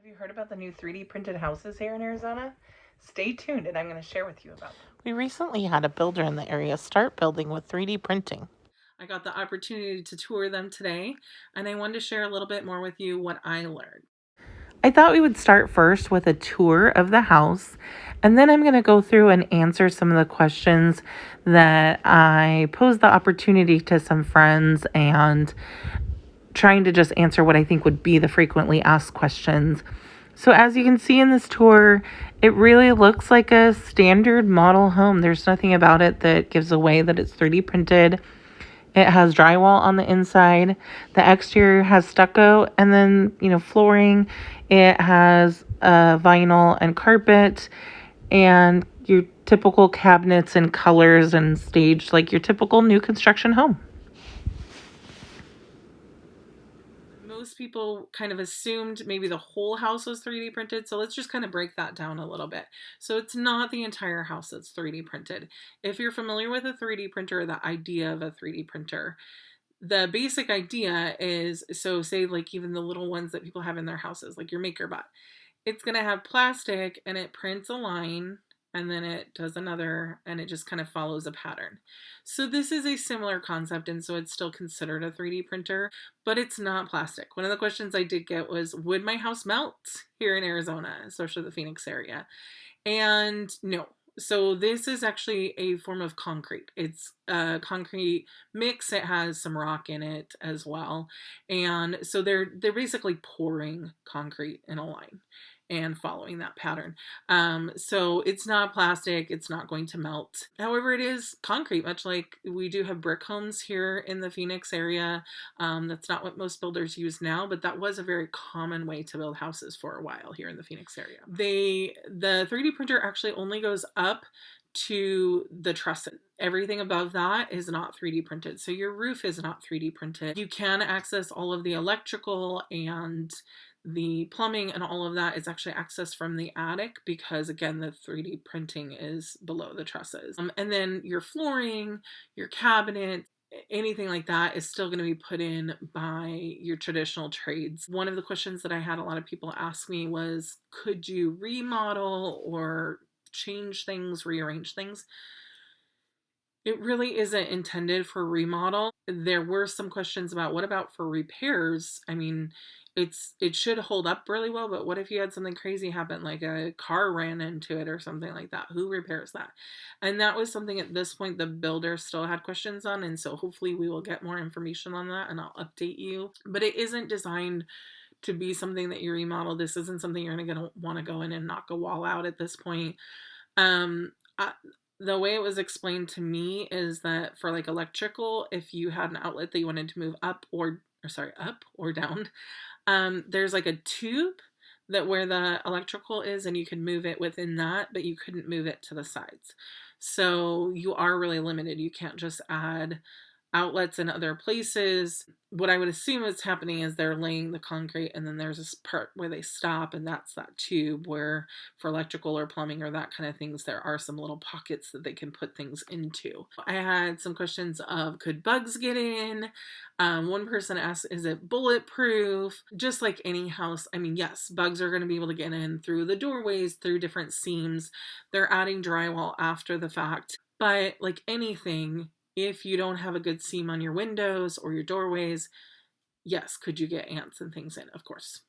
Have you heard about the new 3D printed houses here in Arizona? Stay tuned and I'm going to share with you about them. We recently had a builder in the area start building with 3D printing. I got the opportunity to tour them today, and I wanted to share a little bit more with you what I learned. I thought we would start first with a tour of the house, and then I'm going to go through and answer some of the questions that I posed the opportunity to some friends and trying to just answer what I think would be the frequently asked questions. So as you can see in this tour, it really looks like a standard model home. There's nothing about it that gives away that it's 3D printed. It has drywall on the inside. The exterior has stucco and then, flooring. It has vinyl and carpet and your typical cabinets and colors and staged like your typical new construction home. Most people kind of assumed maybe the whole house was 3D printed, so let's just kind of break that down a little bit. So it's not the entire house that's 3D printed. If you're familiar with a 3D printer, the idea of a 3D printer, the basic idea is, so say like even the little ones that people have in their houses, like your MakerBot, it's going to have plastic and it prints a line and then it does another and it just kind of follows a pattern. So this is a similar concept, and so it's still considered a 3D printer, but it's not plastic. One of the questions I did get was, would my house melt here in Arizona, especially the Phoenix area? And no. So this is actually a form of concrete. It's a concrete mix. It has some rock in it as well. And so they're basically pouring concrete in a line and following that pattern. So it's not plastic, it's not going to melt. However, it is concrete, much like we do have brick homes here in the Phoenix area. That's not what most builders use now, but that was a very common way to build houses for a while here in the Phoenix area. The 3D printer actually only goes up to the trusses. Everything above that is not 3D printed. So your roof is not 3D printed. You can access all of the electrical and the plumbing and all of that is actually accessed from the attic because, again, the 3D printing is below the trusses. And then your flooring, your cabinet, anything like that is still going to be put in by your traditional trades. One of the questions that I had a lot of people ask me was, could you remodel or change things, rearrange things? It really isn't intended for remodel. There were some questions about what about for repairs? I mean, it should hold up really well, but what if you had something crazy happen, like a car ran into it or something like that? Who repairs that? And that was something at this point the builder still had questions on, and so hopefully we will get more information on that and I'll update you. But it isn't designed to be something that you remodel. This isn't something you're going to want to go in and knock a wall out at this point. Um, I, the way it was explained to me is that for like electrical, if you had an outlet that you wanted to move up up or down, there's like a tube that where the electrical is, and you can move it within that, but you couldn't move it to the sides. So you are really limited. You can't just add outlets in other places. What I would assume is happening is they're laying the concrete and then there's this part where they stop, and that's that tube where for electrical or plumbing or that kind of things there are some little pockets that they can put things into. I had some questions of, could bugs get in? One person asked, is it bulletproof? Just like any house, I mean, yes, bugs are going to be able to get in through the doorways, through different seams. They're adding drywall after the fact, but like anything, if you don't have a good seam on your windows or your doorways, yes, could you get ants and things in? Of course.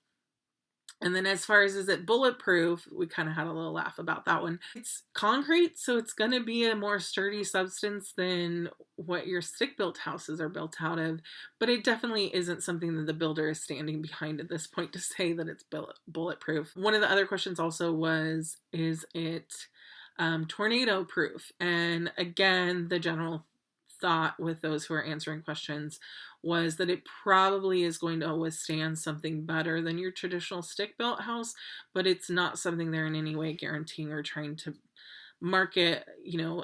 And then as far as is it bulletproof, we kind of had a little laugh about that one. It's concrete, so it's going to be a more sturdy substance than what your stick-built houses are built out of, but it definitely isn't something that the builder is standing behind at this point to say that it's bulletproof. One of the other questions also was, is it tornado proof? And again, the general thought with those who are answering questions was that it probably is going to withstand something better than your traditional stick-built house, but it's not something they're in any way guaranteeing or trying to market,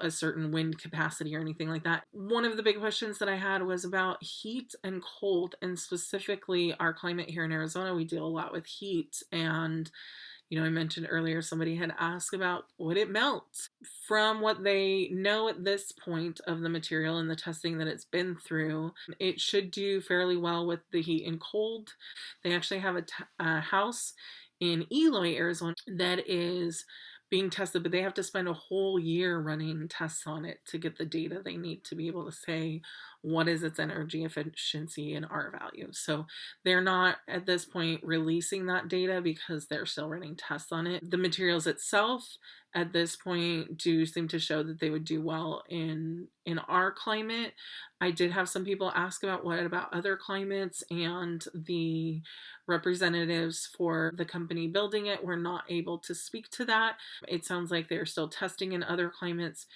a certain wind capacity or anything like that. One of the big questions that I had was about heat and cold, and specifically our climate here in Arizona. We deal a lot with heat, and I mentioned earlier somebody had asked about, would it melt? From what they know at this point of the material and the testing that it's been through, it should do fairly well with the heat and cold. They actually have a house in Eloy, Arizona, that is being tested, but they have to spend a whole year running tests on it to get the data they need to be able to say what is its energy efficiency and R value. So they're not at this point releasing that data because they're still running tests on it. The materials itself at this point do seem to show that they would do well in our climate. I did have some people ask about what about other climates, and the representatives for the company building it were not able to speak to that. It sounds like they're still testing in other climates.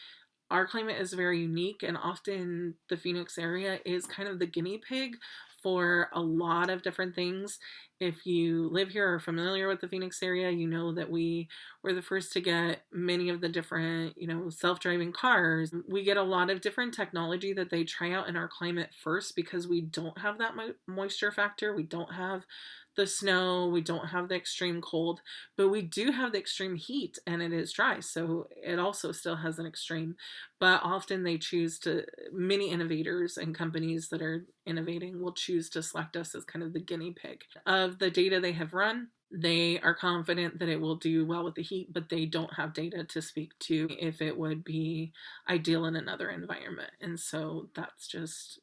Our climate is very unique, and often the Phoenix area is kind of the guinea pig for a lot of different things. If you live here or are familiar with the Phoenix area, you know that we were the first to get many of the different, self-driving cars. We get a lot of different technology that they try out in our climate first because we don't have that moisture factor. We don't have the snow, we don't have the extreme cold, but we do have the extreme heat, and it is dry, so it also still has an extreme. But often they choose to, many innovators and companies that are innovating will choose to select us as kind of the guinea pig. Of the data they have run, they are confident that it will do well with the heat, but they don't have data to speak to if it would be ideal in another environment. And so that's just,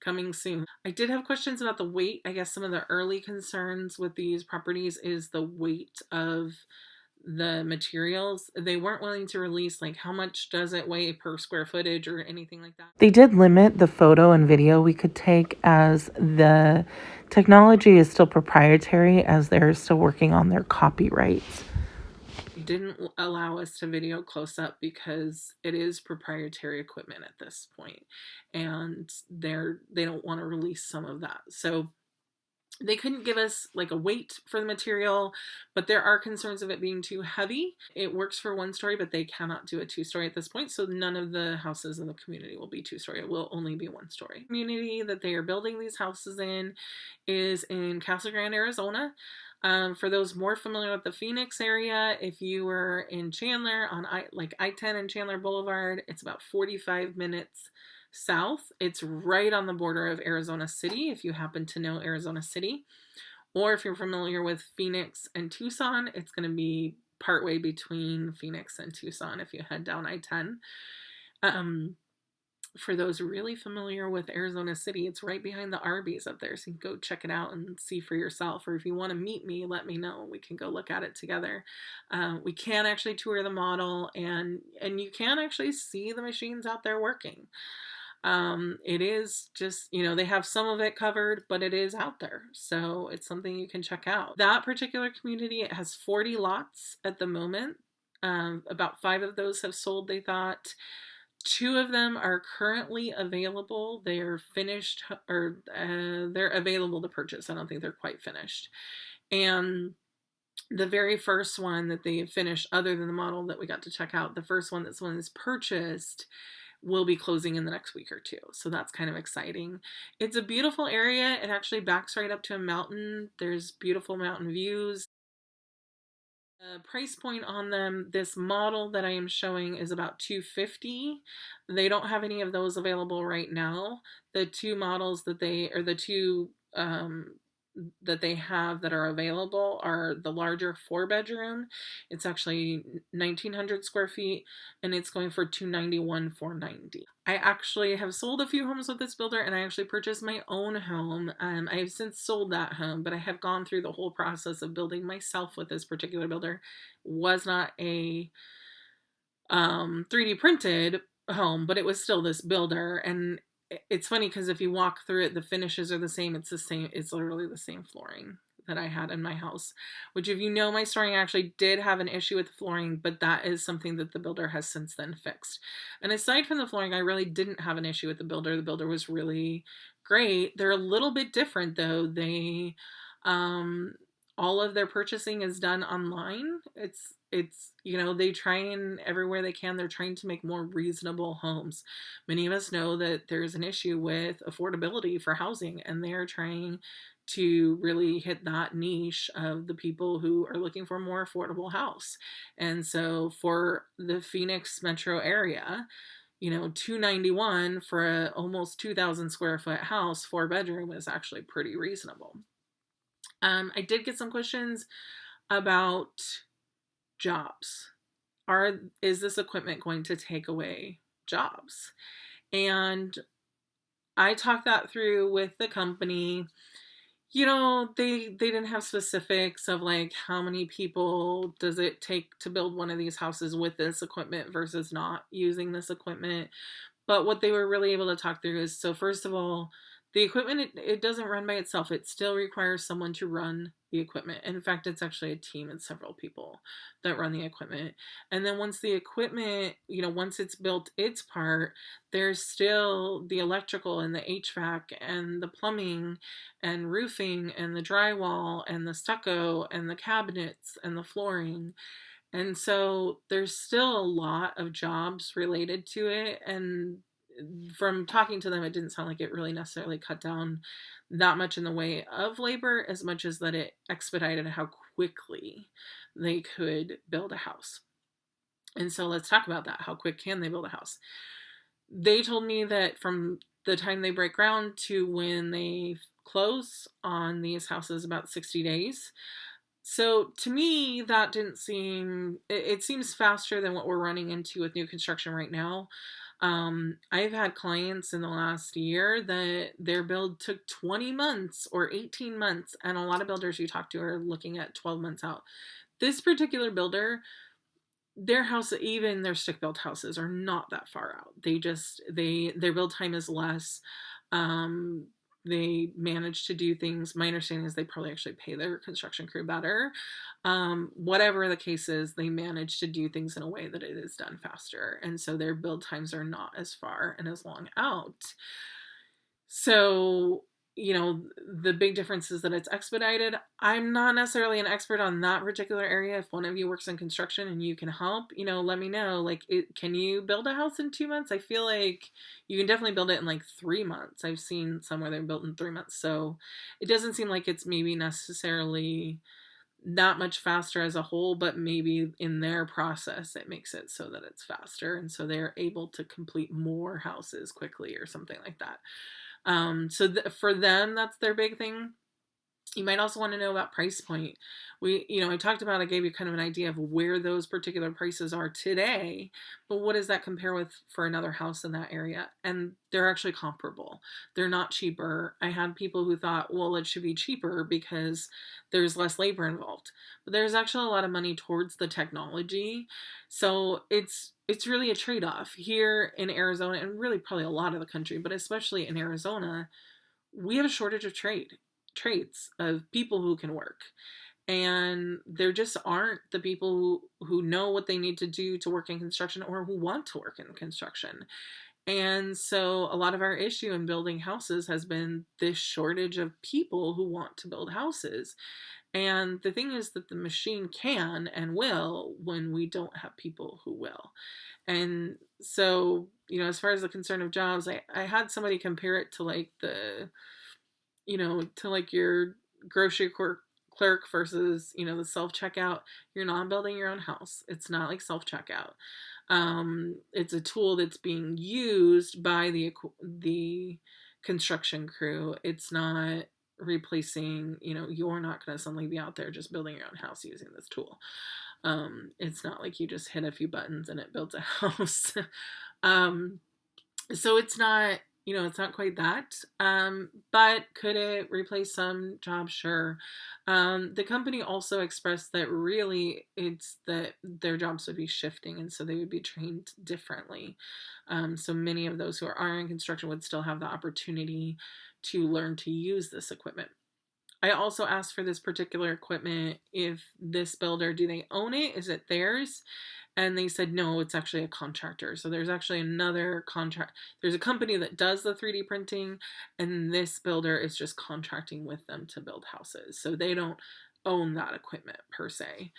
coming soon. I did have questions about the weight. I guess some of the early concerns with these properties is the weight of the materials. They weren't willing to release like how much does it weigh per square footage or anything like that. They did limit the photo and video we could take, as the technology is still proprietary, as they're still working on their copyrights. Didn't allow us to video close up because it is proprietary equipment at this point, and they don't want to release some of that. So they couldn't give us like a weight for the material, but there are concerns of it being too heavy. It works for 1-story, but they cannot do a 2-story at this point. So none of the houses in the community will be 2-story. It will only be 1-story. The community that they are building these houses in is in Casa Grande, Arizona. For those more familiar with the Phoenix area, if you were in Chandler on I-10 and Chandler Boulevard, it's about 45 minutes south. It's right on the border of Arizona City, if you happen to know Arizona City. Or if you're familiar with Phoenix and Tucson, it's going to be partway between Phoenix and Tucson if you head down I-10. For those really familiar with Arizona City, it's right behind the Arby's up there, so you can go check it out and see for yourself. Or if you want to meet me, let me know. We can go look at it together. We can actually tour the model, and you can actually see the machines out there working. It is just, they have some of it covered, but it is out there. So it's something you can check out. That particular community, it has 40 lots at the moment. About 5 of those have sold, they thought. 2 of them are currently available. They are finished, or they're available to purchase. I don't think they're quite finished. And the very first one that they finished, other than the model that we got to check out, the first one that's one is purchased will be closing in the next week or 2. So that's kind of exciting. It's a beautiful area. It actually backs right up to a mountain. There's beautiful mountain views. The price point on them, this model that I am showing is about $250. They don't have any of those available right now. The 2 models that they have that are available are the larger 4-bedroom. It's actually 1,900 square feet, and it's going for $291,490. I actually have sold a few homes with this builder, and I actually purchased my own home. I have since sold that home, but I have gone through the whole process of building myself with this particular builder. Was not a 3D printed home, but it was still this builder. And it's funny because if you walk through it, the finishes are the same. It's the same. It's literally the same flooring that I had in my house, which, if you know my story, I actually did have an issue with the flooring, but that is something that the builder has since then fixed. And aside from the flooring, I really didn't have an issue with the builder. The builder was really great. They're a little bit different though. They, all of their purchasing is done online. It's they try and everywhere they can, they're trying to make more reasonable homes. Many of us know that there's an issue with affordability for housing, and they're trying to really hit that niche of the people who are looking for a more affordable house. And so for the Phoenix metro area, $291 for a almost 2,000 square foot house, 4-bedroom, is actually pretty reasonable. I did get some questions about jobs. Is this equipment going to take away jobs? And I talked that through with the company. They didn't have specifics of like how many people does it take to build one of these houses with this equipment versus not using this equipment. But what they were really able to talk through is, so first of all, the equipment, it doesn't run by itself. It still requires someone to run the equipment. In fact, it's actually a team and several people that run the equipment. And then once the equipment, once it's built its part, there's still the electrical and the HVAC and the plumbing and roofing and the drywall and the stucco and the cabinets and the flooring. And so there's still a lot of jobs related to it. And from talking to them, it didn't sound like it really necessarily cut down that much in the way of labor as much as that it expedited how quickly they could build a house. And so let's talk about that. How quick can they build a house? They told me that from the time they break ground to when they close on these houses, about 60 days. So to me, that didn't seem, it seems faster than what we're running into with new construction right now. I've had clients in the last year that their build took 20 months or 18 months, and a lot of builders you talk to are looking at 12 months out. This particular builder, their house, even their stick-built houses, are not that far out. Their build time is less. They manage to do things. My understanding is they probably actually pay their construction crew better. Whatever the case is, they manage to do things in a way that it is done faster. And so their build times are not as far and as long out. So, the big difference is that it's expedited. I'm not necessarily an expert on that particular area. If one of you works in construction and you can help, let me know. Like, can you build a house in 2 months? I feel like you can definitely build it in like 3 months. I've seen somewhere they're built in 3 months. So it doesn't seem like it's maybe necessarily that much faster as a whole, but maybe in their process it makes it so that it's faster, and so they're able to complete more houses quickly or something like that. For them, that's their big thing. You might also want to know about price point. I gave you kind of an idea of where those particular prices are today, but what does that compare with for another house in that area? And they're actually comparable. They're not cheaper. I had people who thought, well, it should be cheaper because there's less labor involved, but there's actually a lot of money towards the technology. So it's really a trade-off here in Arizona, and really probably a lot of the country, but especially in Arizona, we have a shortage of traits of people who can work, and there just aren't the people who know what they need to do to work in construction or who want to work in construction. And so a lot of our issue in building houses has been this shortage of people who want to build houses. And the thing is that the machine can and will when we don't have people who will. And so, as far as the concern of jobs, I had somebody compare it to like to like your grocery clerk versus, the self-checkout. You're not building your own house. It's not like self-checkout. It's a tool that's being used by the construction crew. It's not replacing, you're not going to suddenly be out there just building your own house using this tool. It's not like you just hit a few buttons and it builds a house. So it's not, it's not quite that. But could it replace some jobs? Sure. The company also expressed that really it's that their jobs would be shifting, and so they would be trained differently. So many of those who are in construction would still have the opportunity to learn to use this equipment. I also asked for this particular equipment, if this builder, do they own it? Is it theirs? And they said, no, it's actually a contractor. So there's actually another contract. There's a company that does the 3D printing, and this builder is just contracting with them to build houses. So they don't own that equipment per se.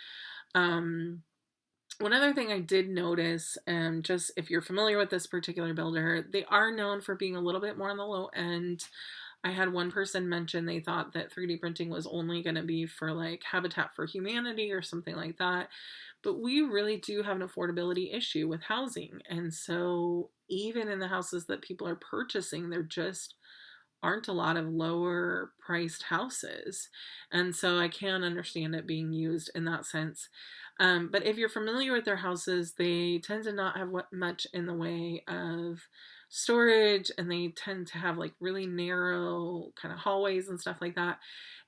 One other thing I did notice, just if you're familiar with this particular builder, they are known for being a little bit more on the low end. I had one person mention they thought that 3D printing was only going to be for like Habitat for Humanity or something like that. But we really do have an affordability issue with housing. And so even in the houses that people are purchasing, they're just aren't a lot of lower priced houses. And so I can understand it being used in that sense. But if you're familiar with their houses, they tend to not have much in the way of storage, and they tend to have like really narrow kind of hallways and stuff like that.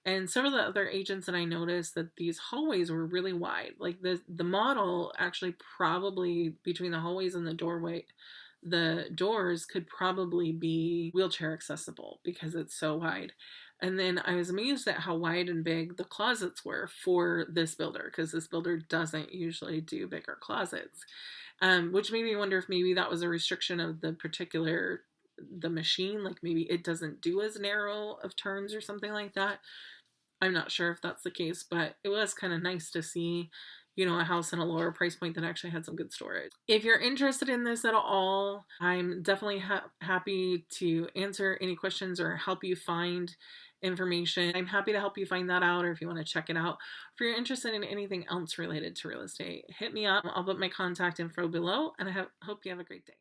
And several of the other agents that I noticed that these hallways were really wide. Like the model actually probably between the hallways and the doors could probably be wheelchair accessible because it's so wide. And then I was amazed at how wide and big the closets were for this builder, because this builder doesn't usually do bigger closets, which made me wonder if maybe that was a restriction of the machine, like maybe it doesn't do as narrow of turns or something like that. I'm not sure if that's the case, but it was kind of nice to see, a house in a lower price point that actually had some good storage. If you're interested in this at all, I'm definitely happy to answer any questions or help you find information. I'm happy to help you find that out, or if you want to check it out. If you're interested in anything else related to real estate, hit me up. I'll put my contact info below, and I hope you have a great day.